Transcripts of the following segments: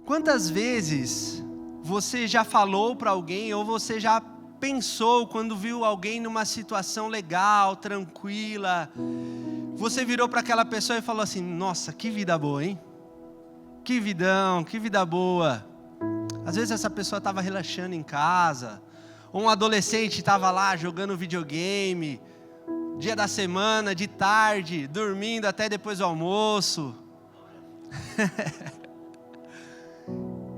Quantas vezes você já falou para alguém ou você já pensou quando viu alguém numa situação legal, tranquila, você virou para aquela pessoa e falou assim: nossa, que vida boa, hein? Que vidão, que vida boa. Às vezes essa pessoa estava relaxando em casa, ou um adolescente estava lá jogando videogame, dia da semana, de tarde, dormindo até depois do almoço.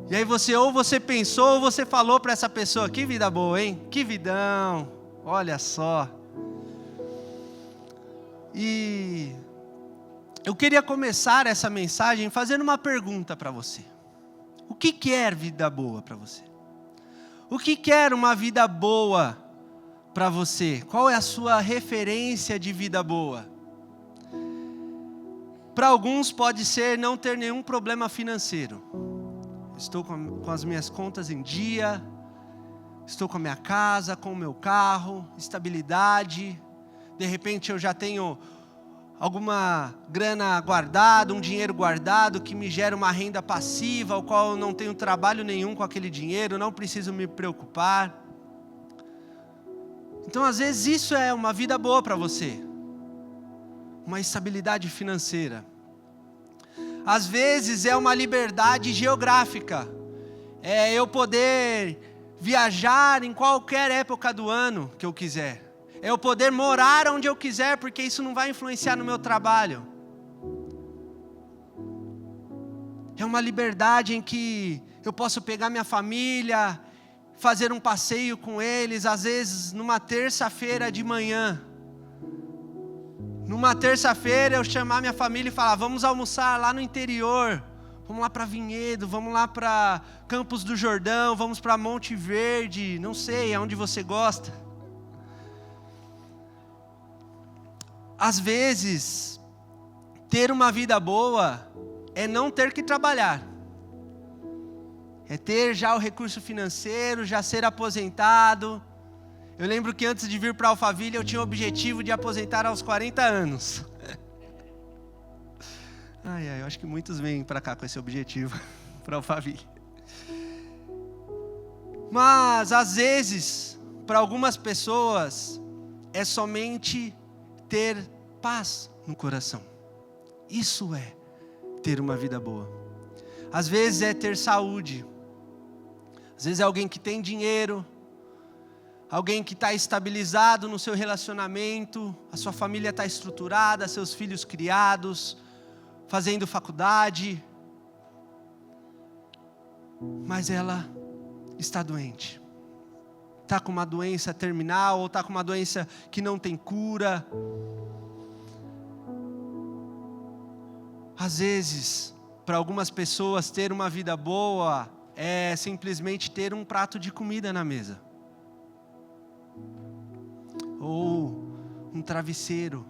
E aí você pensou ou você falou para essa pessoa: que vida boa, hein? Que vidão, olha só. E eu queria começar essa mensagem fazendo uma pergunta para você. O que quer vida boa para você? O que quer uma vida boa para você? Qual é a sua referência de vida boa? Para alguns pode ser não ter nenhum problema financeiro. Estou com as minhas contas em dia, estou com a minha casa, com o meu carro, estabilidade. De repente eu já tenho alguma grana guardada, um dinheiro guardado que me gera uma renda passiva, ao qual eu não tenho trabalho nenhum com aquele dinheiro, não preciso me preocupar. Então às vezes isso é uma vida boa para você, uma estabilidade financeira. Às vezes é uma liberdade geográfica, é eu poder viajar em qualquer época do ano que eu quiser. É eu poder morar onde eu quiser, porque isso não vai influenciar no meu trabalho. É uma liberdade em que eu posso pegar minha família, fazer um passeio com eles, às vezes numa terça-feira de manhã. Numa terça-feira eu chamar minha família e falar: vamos almoçar lá no interior, vamos lá para Vinhedo, vamos lá para Campos do Jordão, vamos para Monte Verde, não sei, aonde você gosta. Às vezes, ter uma vida boa é não ter que trabalhar. É ter já o recurso financeiro, já ser aposentado. Eu lembro que antes de vir para Alphaville eu tinha o objetivo de aposentar aos 40 anos. Eu acho que muitos vêm para cá com esse objetivo, para Alphaville. Mas às vezes, para algumas pessoas, é somente ter paz no coração. Isso é ter uma vida boa. Às vezes é ter saúde. Às vezes é alguém que tem dinheiro, alguém que está estabilizado no seu relacionamento, a sua família está estruturada, seus filhos criados, fazendo faculdade, mas ela está doente, está com uma doença terminal, ou está com uma doença que não tem cura. Às vezes, para algumas pessoas, ter uma vida boa é simplesmente ter um prato de comida na mesa, ou um travesseiro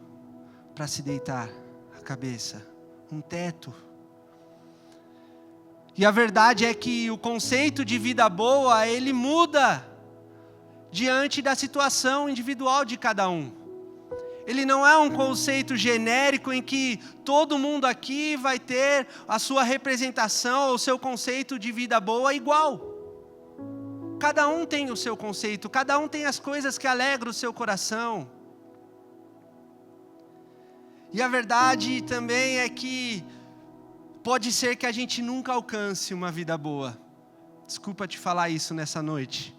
para se deitar a cabeça, um teto. E a verdade é que o conceito de vida boa, ele muda diante da situação individual de cada um. Ele não é um conceito genérico em que todo mundo aqui vai ter a sua representação, ou o seu conceito de vida boa igual. Cada um tem o seu conceito, cada um tem as coisas que alegram o seu coração. E a verdade também é que pode ser que a gente nunca alcance uma vida boa. Desculpa te falar isso nessa noite.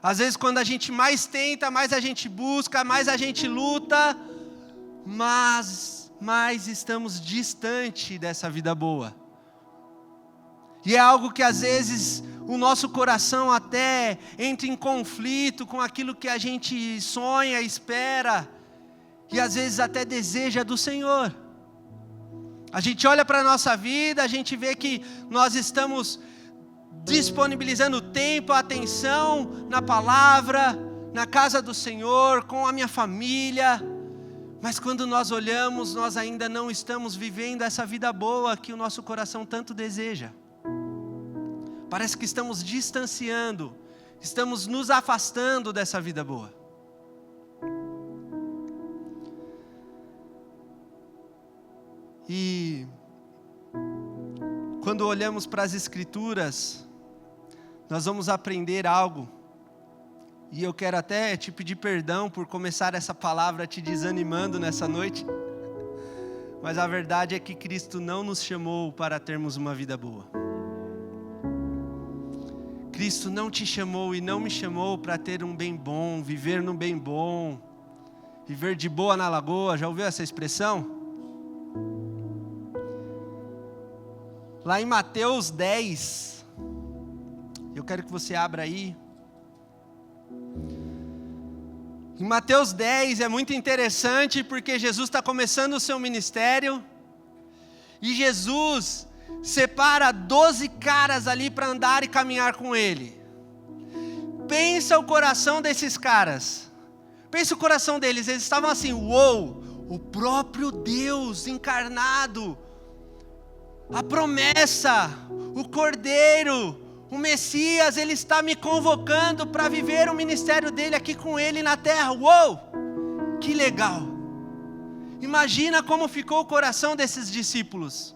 Às vezes quando a gente mais tenta, mais a gente busca, mais a gente luta, mas mais estamos distante dessa vida boa. E é algo que às vezes o nosso coração até entra em conflito com aquilo que a gente sonha, espera, e às vezes até deseja do Senhor. A gente olha para a nossa vida, a gente vê que nós estamos disponibilizando tempo, atenção na palavra, na casa do Senhor, com a minha família, mas quando nós olhamos, nós ainda não estamos vivendo essa vida boa que o nosso coração tanto deseja. Parece que estamos distanciando, estamos nos afastando dessa vida boa. E quando olhamos para as Escrituras, nós vamos aprender algo. E eu quero até te pedir perdão por começar essa palavra te desanimando nessa noite. Mas a verdade é que Cristo não nos chamou para termos uma vida boa. Cristo não te chamou e não me chamou para ter um bem bom, viver num bem bom, viver de boa na lagoa. Já ouviu essa expressão? Lá em Mateus 10, eu quero que você abra aí. Em Mateus 10 é muito interessante porque Jesus está começando o seu ministério e Jesus separa 12 caras ali para andar e caminhar com ele. Pensa o coração desses caras, pensa o coração deles, eles estavam assim, uou, o próprio Deus encarnado, a promessa, o Cordeiro, o Messias, Ele está me convocando para viver o ministério dEle aqui com Ele na terra. Uou! Que legal! Imagina como ficou o coração desses discípulos.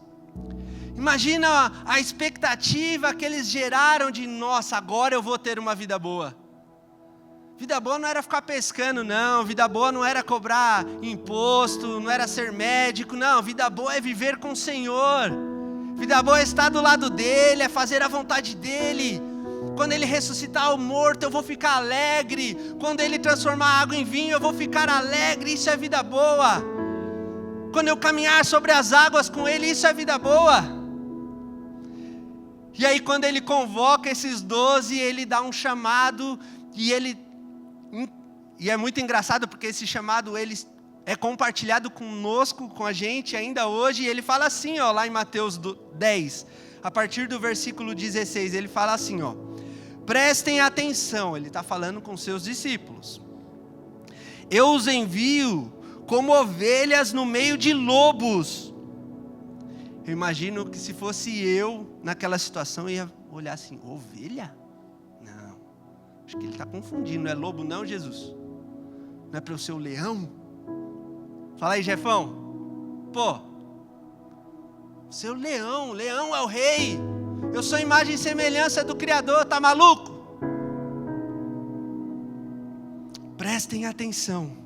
Imagina a expectativa que eles geraram de, nossa, agora eu vou ter uma vida boa. Vida boa não era ficar pescando, não. Vida boa não era cobrar imposto, não era ser médico, não. Vida boa é viver com o Senhor. Vida boa é estar do lado dEle, é fazer a vontade dEle. Quando Ele ressuscitar o morto, eu vou ficar alegre. Quando Ele transformar a água em vinho, eu vou ficar alegre. Isso é vida boa. Quando eu caminhar sobre as águas com Ele, isso é vida boa. E aí quando Ele convoca esses 12, Ele dá um chamado. E é muito engraçado porque esse chamado Ele é compartilhado conosco, com a gente ainda hoje, e ele fala assim, ó, lá em Mateus 10, a partir do versículo 16, ele fala assim, ó, prestem atenção, ele está falando com seus discípulos, eu os envio como ovelhas no meio de lobos. Eu imagino que se fosse eu naquela situação, eu ia olhar assim, ovelha? Não, acho que ele está confundindo, não é lobo não, Jesus? Não é para eu ser o leão? Fala aí, Jefão. Pô, seu leão é o rei. Eu sou imagem e semelhança do Criador, tá maluco? Prestem atenção.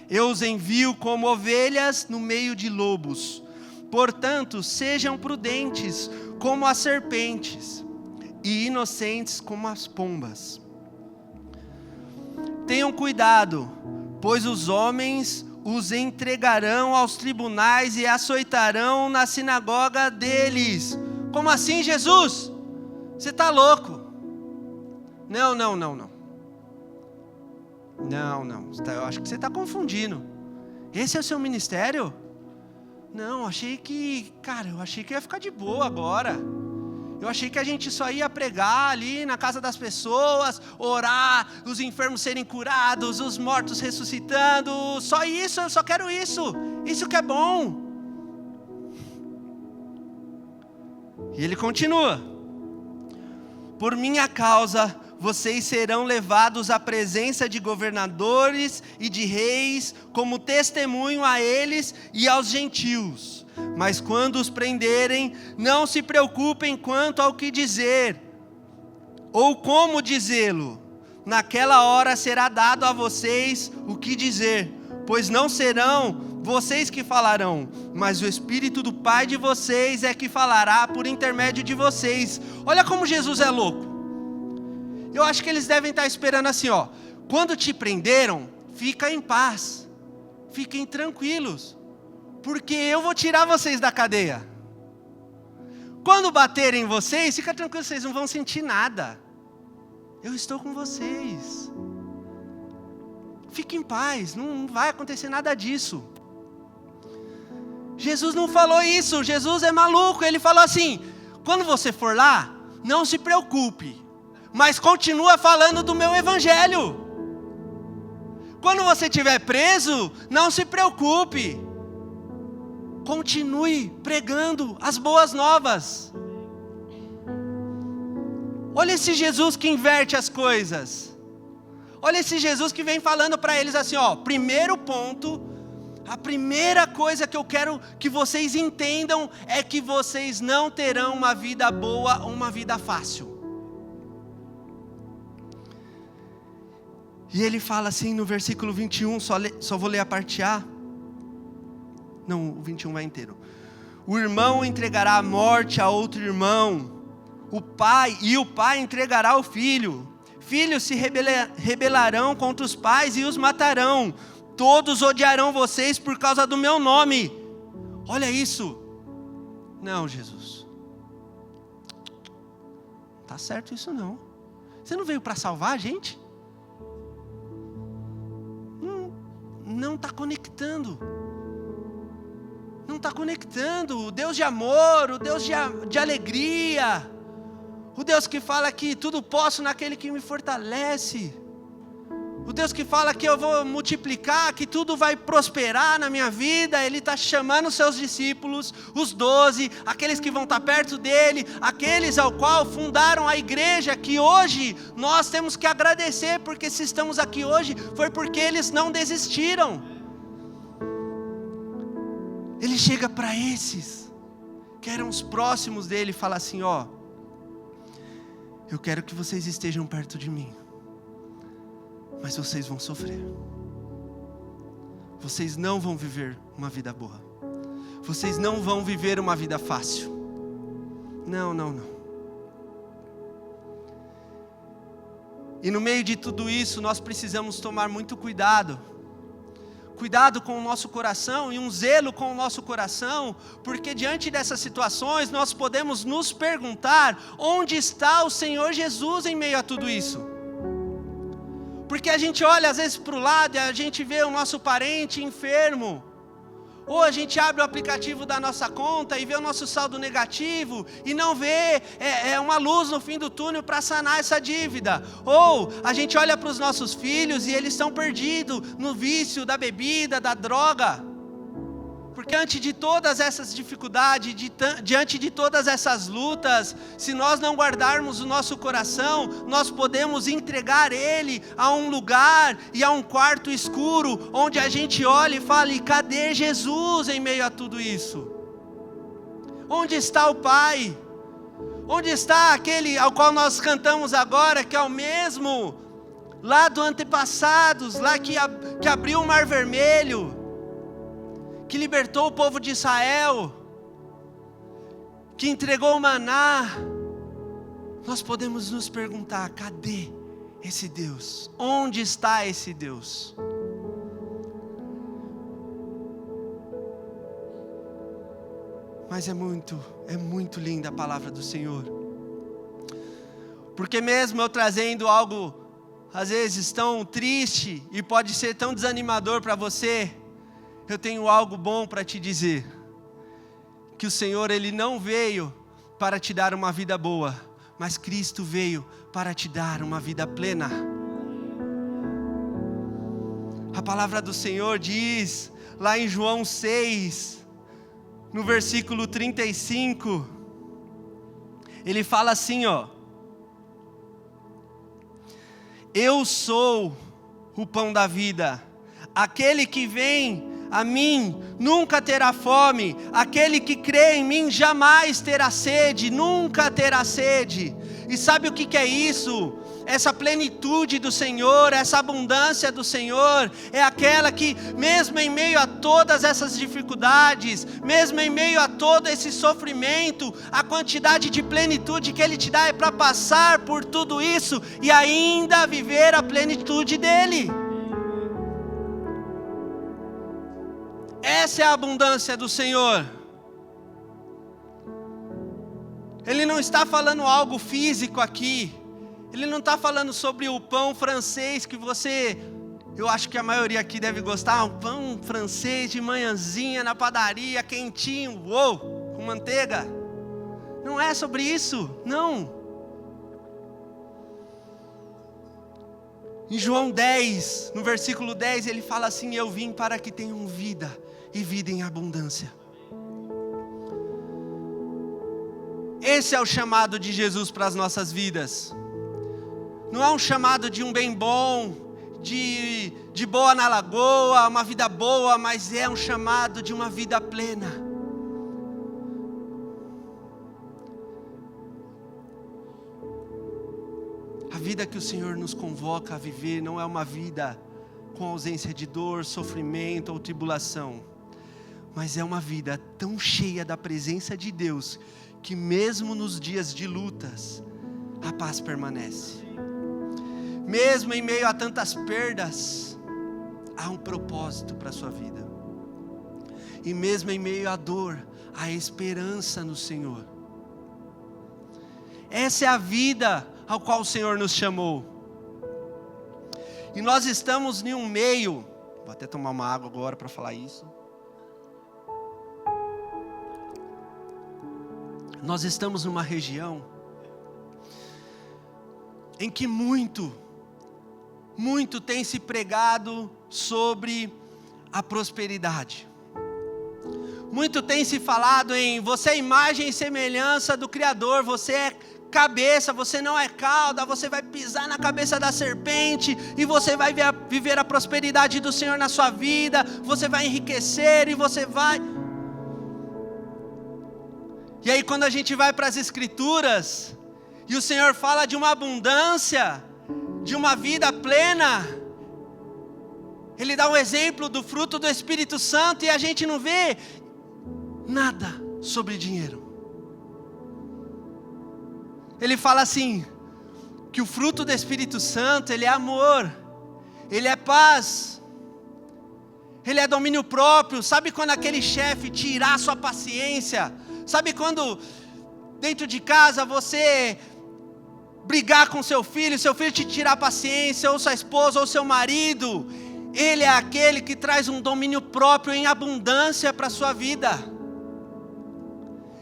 Eu os envio como ovelhas no meio de lobos. Portanto, sejam prudentes como as serpentes e inocentes como as pombas. Tenham cuidado, pois os homens os entregarão aos tribunais e açoitarão na sinagoga deles. Como assim, Jesus? Você está louco? Não. Eu acho que você está confundindo. Esse é o seu ministério? Não, eu achei que ia ficar de boa agora. Eu achei que a gente só ia pregar ali na casa das pessoas, orar, os enfermos serem curados, os mortos ressuscitando, só isso, eu só quero isso que é bom. E ele continua, por minha causa, vocês serão levados à presença de governadores e de reis, como testemunho a eles e aos gentios. Mas quando os prenderem, não se preocupem quanto ao que dizer, ou como dizê-lo. Naquela hora será dado a vocês o que dizer, pois não serão vocês que falarão, mas o Espírito do Pai de vocês é que falará por intermédio de vocês. Olha como Jesus é louco. Eu acho que eles devem estar esperando assim, ó. Quando te prenderam, fica em paz, fiquem tranquilos, porque eu vou tirar vocês da cadeia. Quando baterem em vocês, fica tranquilo, vocês não vão sentir nada. Eu estou com vocês. Fique em paz, não vai acontecer nada disso. Jesus não falou isso, Jesus é maluco. Ele falou assim, quando você for lá, não se preocupe, mas continua falando do meu evangelho. Quando você estiver preso, não se preocupe, continue pregando as boas novas. Olha esse Jesus que inverte as coisas. Olha esse Jesus que vem falando para eles assim, ó, primeiro ponto, A primeira coisa que eu quero que vocês entendam é que vocês não terão uma vida boa, uma vida fácil. E ele fala assim no versículo 21, só vou ler a parte A. Não, o 21 vai inteiro. O irmão entregará a morte a outro irmão, o pai entregará o filho. Filhos se rebelarão contra os pais e os matarão. Todos odiarão vocês por causa do meu nome. Olha isso. Não, Jesus. Não está certo isso não. Você não veio para salvar a gente? Não está conectando. Não está conectando. O Deus de amor, o Deus de alegria, o Deus que fala que tudo posso naquele que me fortalece, o Deus que fala que eu vou multiplicar, que tudo vai prosperar na minha vida. Ele está chamando os seus discípulos, os 12, aqueles que vão estar perto dele, aqueles ao qual fundaram a igreja, que hoje nós temos que agradecer, porque se estamos aqui hoje, foi porque eles não desistiram. Ele chega para esses, que eram os próximos dele, e fala assim, ó, eu quero que vocês estejam perto de mim, mas vocês vão sofrer. Vocês não vão viver uma vida boa. Vocês não vão viver uma vida fácil. Não. E no meio de tudo isso, nós precisamos tomar muito cuidado. Cuidado com o nosso coração e um zelo com o nosso coração, porque diante dessas situações nós podemos nos perguntar: onde está o Senhor Jesus em meio a tudo isso? Porque a gente olha às vezes para o lado e a gente vê o nosso parente enfermo, ou a gente abre o aplicativo da nossa conta e vê o nosso saldo negativo e não vê uma luz no fim do túnel para sanar essa dívida. Ou a gente olha para os nossos filhos e eles estão perdidos no vício da bebida, da droga. Porque diante de todas essas dificuldades, diante de todas essas lutas, se nós não guardarmos o nosso coração, nós podemos entregar ele a um lugar e a um quarto escuro, onde a gente olha e fala: e cadê Jesus em meio a tudo isso? Onde está o Pai? Onde está aquele ao qual nós cantamos agora, que é o mesmo lá do antepassados, lá que abriu o Mar Vermelho, que libertou o povo de Israel, que entregou o maná? Nós podemos nos perguntar: cadê esse Deus? Onde está esse Deus? Mas é muito linda a palavra do Senhor, porque mesmo eu trazendo algo às vezes tão triste e pode ser tão desanimador para você, eu tenho algo bom para te dizer, que o Senhor, Ele não veio para te dar uma vida boa, mas Cristo veio para te dar uma vida plena. A palavra do Senhor diz, lá em João 6, no versículo 35, Ele fala assim, ó: eu sou o pão da vida, aquele que vem a mim nunca terá fome, aquele que crê em mim jamais terá sede, nunca terá sede. E sabe o que é isso? Essa plenitude do Senhor, essa abundância do Senhor, é aquela que mesmo em meio a todas essas dificuldades, mesmo em meio a todo esse sofrimento, a quantidade de plenitude que Ele te dá é para passar por tudo isso e ainda viver a plenitude dEle. Essa é a abundância do Senhor. Ele não está falando algo físico aqui. Ele não está falando sobre o pão francês que eu acho que a maioria aqui deve gostar, um pão francês de manhãzinha na padaria, quentinho, com manteiga. Não é sobre isso, não. Em João 10, no versículo 10, ele fala assim: eu vim para que tenham vida e vida em abundância. Esse é o chamado de Jesus para as nossas vidas. Não é um chamado de um bem bom, de boa na lagoa, uma vida boa, mas é um chamado de uma vida plena. A vida que o Senhor nos convoca a viver não é uma vida com ausência de dor, sofrimento ou tribulação, mas é uma vida tão cheia da presença de Deus, que mesmo nos dias de lutas, a paz permanece. Mesmo em meio a tantas perdas, há um propósito para a sua vida. E mesmo em meio à dor, há esperança no Senhor. Essa é a vida ao qual o Senhor nos chamou. E nós estamos em um meio, vou até tomar uma água agora para falar isso. Nós estamos numa região em que muito tem se pregado sobre a prosperidade. Muito tem se falado em você é imagem e semelhança do Criador, você é cabeça, você não é cauda, você vai pisar na cabeça da serpente e você vai viver a prosperidade do Senhor na sua vida, você vai enriquecer e você vai... E aí quando a gente vai para as Escrituras, e o Senhor fala de uma abundância, de uma vida plena, Ele dá um exemplo do fruto do Espírito Santo, e a gente não vê nada sobre dinheiro. Ele fala assim, que o fruto do Espírito Santo, ele é amor, ele é paz, ele é domínio próprio. Sabe quando aquele chefe tirar a sua paciência? Sabe quando dentro de casa você brigar com seu filho te tirar a paciência, ou sua esposa, ou seu marido? Ele é aquele que traz um domínio próprio em abundância para a sua vida.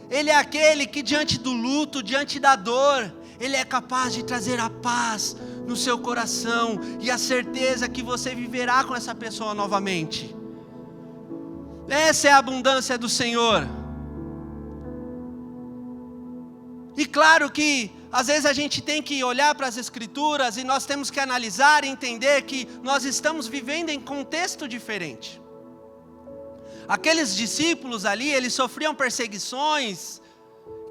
Ele é aquele que diante do luto, diante da dor, Ele é capaz de trazer a paz no seu coração e a certeza que você viverá com essa pessoa novamente. Essa é a abundância do Senhor. E claro que às vezes a gente tem que olhar para as Escrituras e nós temos que analisar e entender que nós estamos vivendo em contexto diferente. Aqueles discípulos ali, eles sofriam perseguições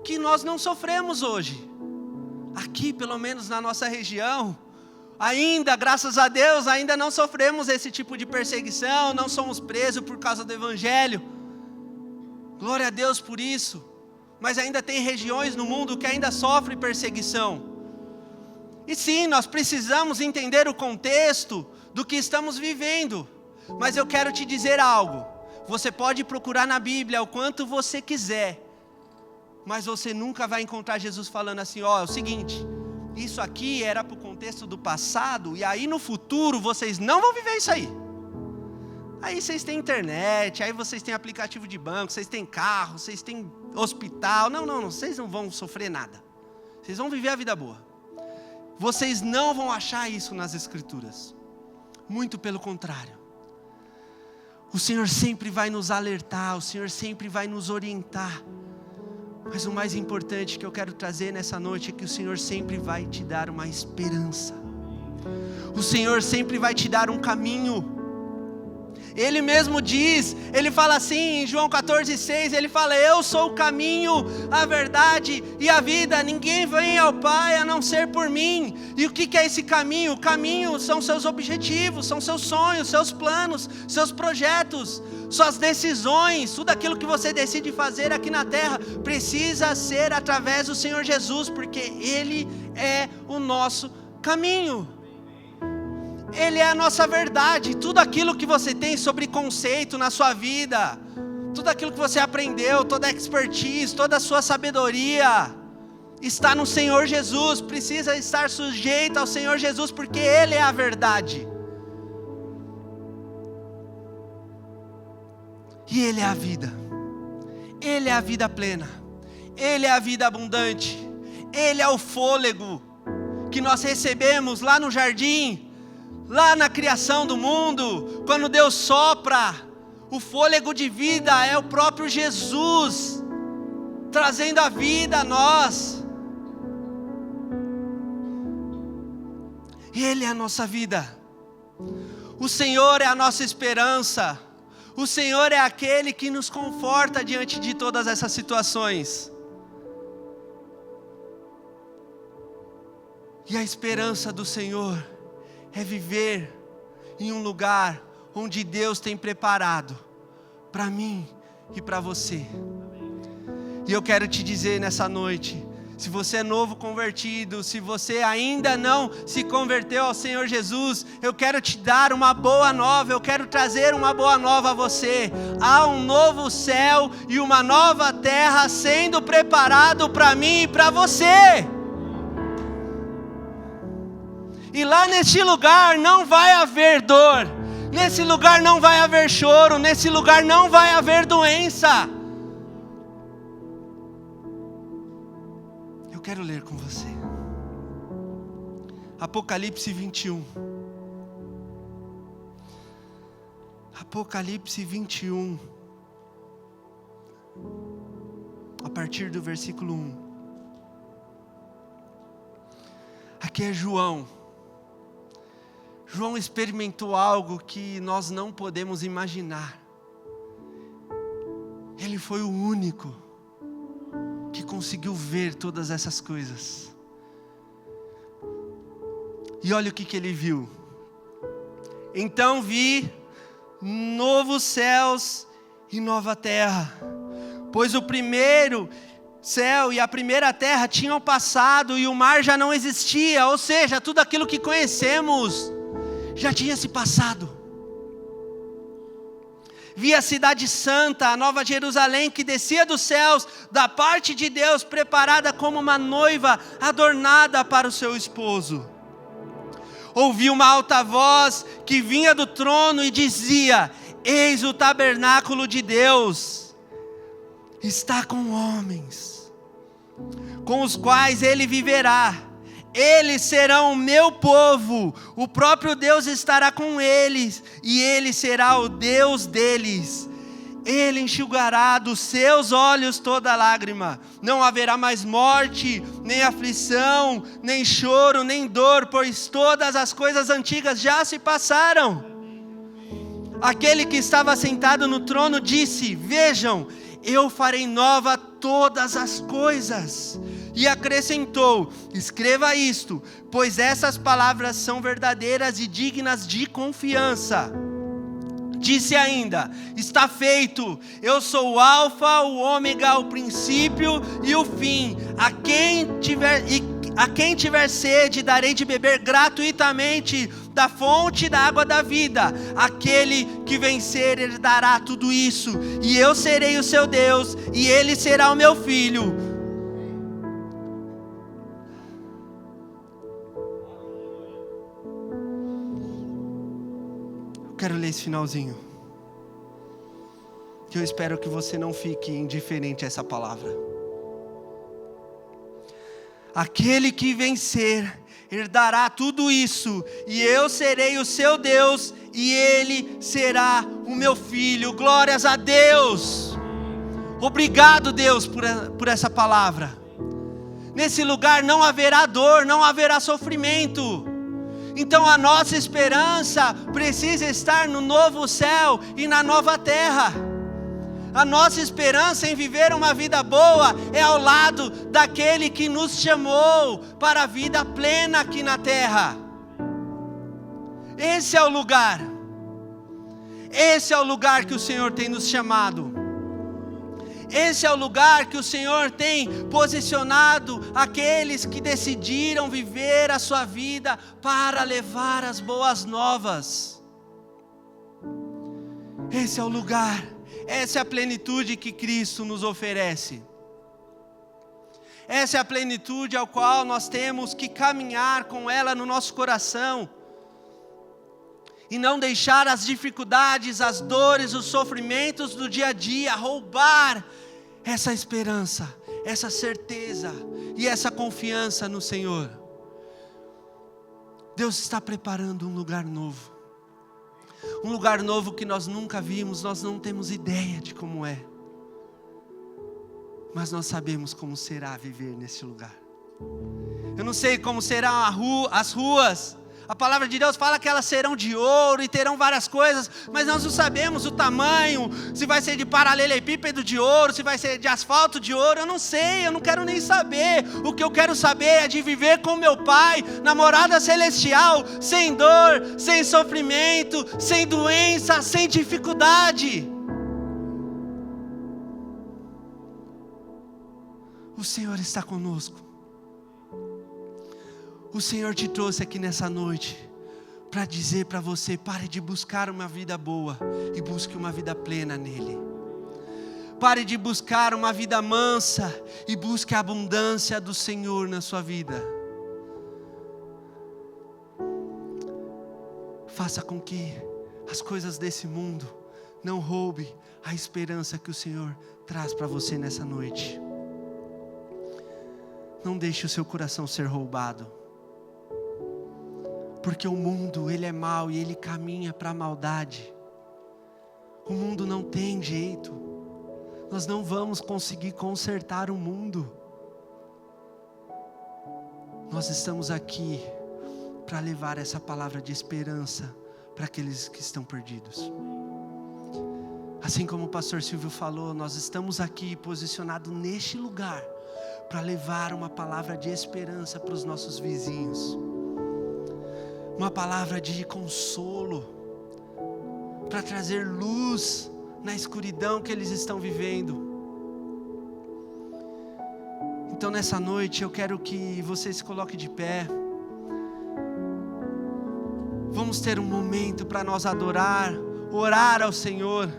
que nós não sofremos hoje. Aqui, pelo menos na nossa região, ainda, graças a Deus, ainda não sofremos esse tipo de perseguição, não somos presos por causa do Evangelho. Glória a Deus por isso. Mas ainda tem regiões no mundo que ainda sofrem perseguição. E sim, nós precisamos entender o contexto do que estamos vivendo. Mas eu quero te dizer algo. Você pode procurar na Bíblia o quanto você quiser, mas você nunca vai encontrar Jesus falando assim, ó, é o seguinte, isso aqui era para o contexto do passado, e aí no futuro vocês não vão viver isso aí. Aí vocês têm internet, aí vocês têm aplicativo de banco, vocês têm carro, vocês têm hospital. Não, vocês não vão sofrer nada. Vocês vão viver a vida boa. Vocês não vão achar isso nas Escrituras. Muito pelo contrário. O Senhor sempre vai nos alertar, o Senhor sempre vai nos orientar. Mas o mais importante que eu quero trazer nessa noite é que o Senhor sempre vai te dar uma esperança. O Senhor sempre vai te dar um caminho. Ele mesmo diz, ele fala assim em João 14,6, ele fala, eu sou o caminho, a verdade e a vida, ninguém vem ao Pai a não ser por mim. E o que é esse caminho? O caminho são seus objetivos, são seus sonhos, seus planos, seus projetos, suas decisões, tudo aquilo que você decide fazer aqui na terra, precisa ser através do Senhor Jesus, porque Ele é o nosso caminho. Ele é a nossa verdade. Tudo aquilo que você tem sobre conceito na sua vida, tudo aquilo que você aprendeu, toda a expertise, toda a sua sabedoria, está no Senhor Jesus. Precisa estar sujeito ao Senhor Jesus, porque Ele é a verdade. E Ele é a vida. Ele é a vida plena. Ele é a vida abundante. Ele é o fôlego que nós recebemos lá no jardim, lá na criação do mundo. Quando Deus sopra, o fôlego de vida é o próprio Jesus, trazendo a vida a nós. Ele é a nossa vida. O Senhor é a nossa esperança. O Senhor é aquele que nos conforta diante de todas essas situações. E a esperança do Senhor é viver em um lugar onde Deus tem preparado para mim e para você. E eu quero te dizer nessa noite, se você é novo convertido, se você ainda não se converteu ao Senhor Jesus, eu quero te dar uma boa nova, eu quero trazer uma boa nova a você. Há um novo céu e uma nova terra sendo preparado para mim e para você. E lá nesse lugar não vai haver dor, nesse lugar não vai haver choro, nesse lugar não vai haver doença. Eu quero ler com você. Apocalipse 21. Apocalipse 21. A partir do versículo 1. Aqui é João. João experimentou algo que nós não podemos imaginar. Ele foi o único que conseguiu ver todas essas coisas. E olha o que ele viu. Então vi novos céus e nova terra, pois o primeiro céu e a primeira terra tinham passado e o mar já não existia, ou seja, tudo aquilo que conhecemos já tinha se passado. Vi a cidade santa, a nova Jerusalém, que descia dos céus, da parte de Deus, preparada como uma noiva adornada para o seu esposo. Ouvi uma alta voz que vinha do trono e dizia: eis o tabernáculo de Deus, está com homens, com os quais ele viverá. Eles serão o meu povo, o próprio Deus estará com eles, e ele será o Deus deles. Ele enxugará dos seus olhos toda lágrima. Não haverá mais morte, nem aflição, nem choro, nem dor, pois todas as coisas antigas já se passaram. Aquele que estava sentado no trono disse: vejam, eu farei nova todas as coisas. E acrescentou: escreva isto, pois essas palavras são verdadeiras e dignas de confiança. Disse ainda: está feito, eu sou o alfa, o ômega, o princípio e o fim. A quem tiver sede, darei de beber gratuitamente da fonte da água da vida. Aquele que vencer herdará tudo isso, e eu serei o seu Deus, e ele será o meu filho. Quero ler esse finalzinho, que eu espero que você não fique indiferente a essa palavra. Aquele que vencer herdará tudo isso, e eu serei o seu Deus, e ele será o meu filho. Glórias a Deus. Obrigado, Deus, por essa palavra. Nesse lugar não haverá dor, não haverá sofrimento. Então a nossa esperança precisa estar no novo céu e na nova terra. A nossa esperança em viver uma vida boa é ao lado daquele que nos chamou para a vida plena aqui na terra. Esse é o lugar. Esse é o lugar que o Senhor tem nos chamado. Esse é o lugar que o Senhor tem posicionado aqueles que decidiram viver a sua vida para levar as boas novas. Esse é o lugar, essa é a plenitude que Cristo nos oferece. Essa é a plenitude ao qual nós temos que caminhar com ela no nosso coração. E não deixar as dificuldades, as dores, os sofrimentos do dia a dia roubar essa esperança, essa certeza e essa confiança no Senhor. Deus está preparando um lugar novo. Um lugar novo que nós nunca vimos, nós não temos ideia de como é. Mas nós sabemos como será viver nesse lugar. Eu não sei como serão as ruas, A palavra de Deus fala que elas serão de ouro e terão várias coisas, mas nós não sabemos o tamanho, se vai ser de paralelepípedo de ouro, se vai ser de asfalto de ouro, eu não sei, eu não quero nem saber. O que eu quero saber é de viver com meu Pai, na morada celestial, sem dor, sem sofrimento, sem doença, sem dificuldade. O Senhor está conosco. O Senhor te trouxe aqui nessa noite para dizer para você: pare de buscar uma vida boa e busque uma vida plena nele. Pare de buscar uma vida mansa e busque a abundância do Senhor na sua vida. Faça com que as coisas desse mundo não roubem a esperança que o Senhor traz para você nessa noite. Não deixe o seu coração ser roubado. Porque o mundo, ele é mau e ele caminha para a maldade. O mundo não tem jeito. Nós não vamos conseguir consertar o mundo. Nós estamos aqui para levar essa palavra de esperança para aqueles que estão perdidos. Assim como o pastor Silvio falou, nós estamos aqui posicionados neste lugar para levar uma palavra de esperança para os nossos vizinhos. Uma palavra de consolo, para trazer luz na escuridão que eles estão vivendo. Então nessa noite eu quero que você se coloque de pé. Vamos ter um momento para nós adorar, orar ao Senhor.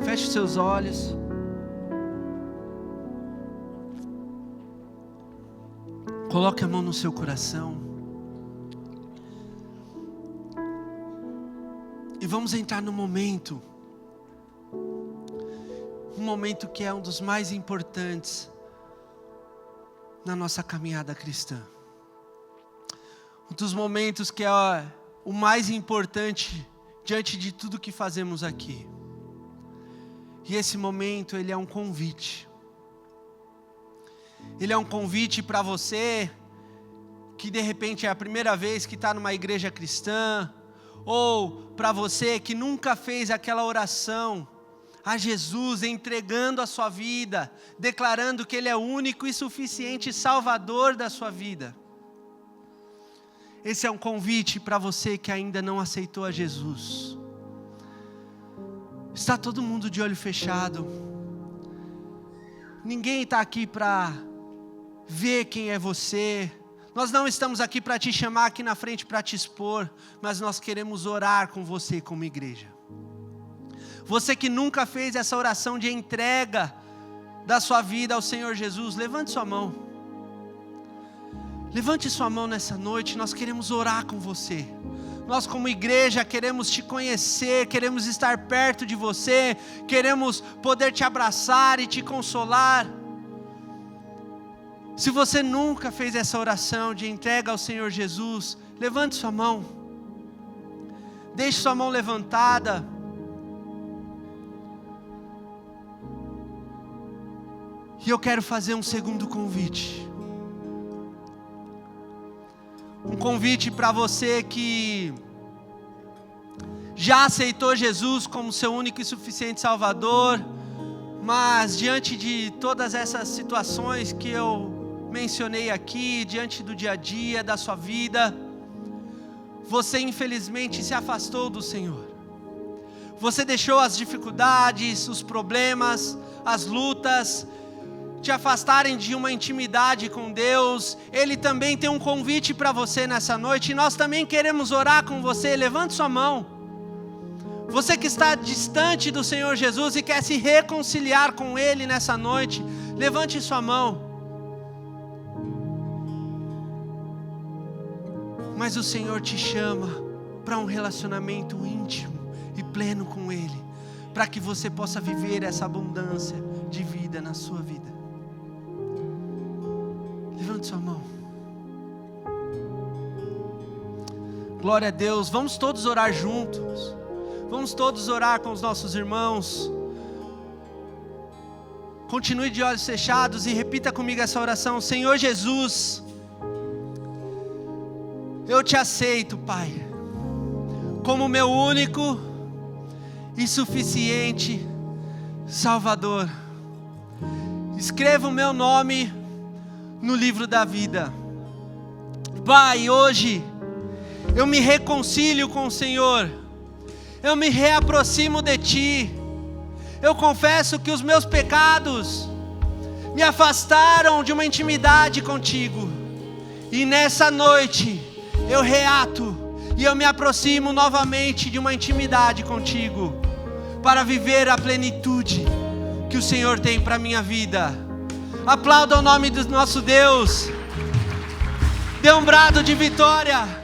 Feche os seus olhos. Coloque a mão no seu coração. E vamos entrar no momento. Um momento que é um dos mais importantes na nossa caminhada cristã. Um dos momentos que é o mais importante diante de tudo que fazemos aqui. E esse momento, ele é um convite. Ele é um convite para você que de repente é a primeira vez que está numa igreja cristã, ou para você que nunca fez aquela oração a Jesus, entregando a sua vida, declarando que Ele é o único e suficiente Salvador da sua vida. Esse é um convite para você que ainda não aceitou a Jesus. Está todo mundo de olho fechado. Ninguém está aqui para ver quem é você. Nós não estamos aqui para te chamar aqui na frente para te expor, mas nós queremos orar com você como igreja. Você que nunca fez essa oração de entrega da sua vida ao Senhor Jesus, levante sua mão. Levante sua mão nessa noite, nós queremos orar com você. Nós como igreja queremos te conhecer, queremos estar perto de você, queremos poder te abraçar e te consolar. Se você nunca fez essa oração de entrega ao Senhor Jesus, levante sua mão. Deixe sua mão levantada. E eu quero fazer um segundo convite. Um convite para você que já aceitou Jesus como seu único e suficiente Salvador, mas diante de todas essas situações que eu mencionei aqui, diante do dia a dia da sua vida, você infelizmente se afastou do Senhor. Você deixou as dificuldades, os problemas, as lutas te afastarem de uma intimidade com Deus. Ele também tem um convite para você nessa noite, e nós também queremos orar com você. Levante sua mão. Você que está distante do Senhor Jesus e quer se reconciliar com Ele nessa noite, levante sua mão. Mas o Senhor te chama para um relacionamento íntimo e pleno com Ele, para que você possa viver essa abundância de vida na sua vida. Levante sua mão. Glória a Deus. Vamos todos orar juntos. Vamos todos orar com os nossos irmãos. Continue de olhos fechados e repita comigo essa oração. Senhor Jesus, eu te aceito, Pai, como meu único e suficiente Salvador. Escreva o meu nome no livro da vida. Pai, hoje eu me reconcilio com o Senhor, eu me reaproximo de Ti, eu confesso que os meus pecados me afastaram de uma intimidade contigo, e nessa noite eu reato e eu me aproximo novamente de uma intimidade contigo, para viver a plenitude que o Senhor tem para a minha vida. Aplauda o nome do nosso Deus, dê um brado de vitória.